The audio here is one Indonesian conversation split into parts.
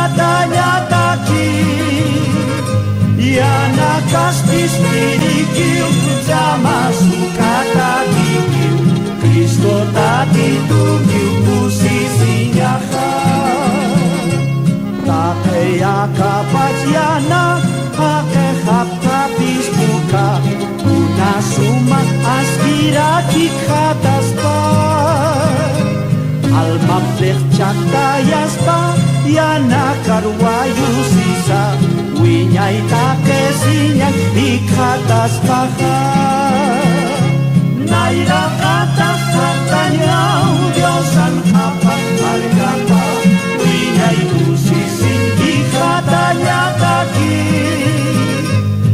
katanya taki Yana kaspis dirikiu Sama suka tadikiu Kristo tadi tukiu posisinya Takaya kapaciana Hake hap kapis buka Una sumak aspira di katas pa Alma flechak tayas pa Yana karwayu sisa Winyay takesinya di katas paha Naira katas katanya Diosan kapak harga pa Winyay usisin di katanya kaki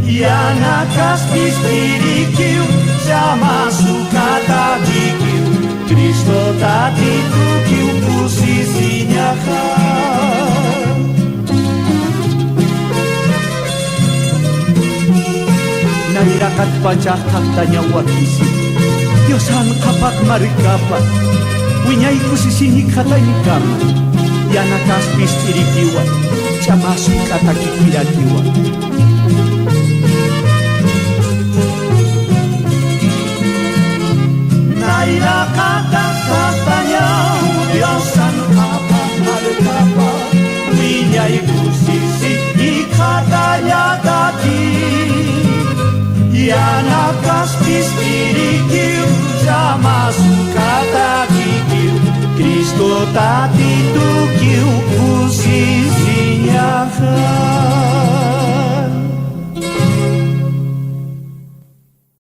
Yana kaspis dirikiu Sama suka tadikiu Kristo tadi tukiu posisinya kan Nairakat pajak katanya wakisi Yosan kapak marikapat Winyay posisinya katanya kama Yana kaspis dirikiu Sama suka takikiratiwa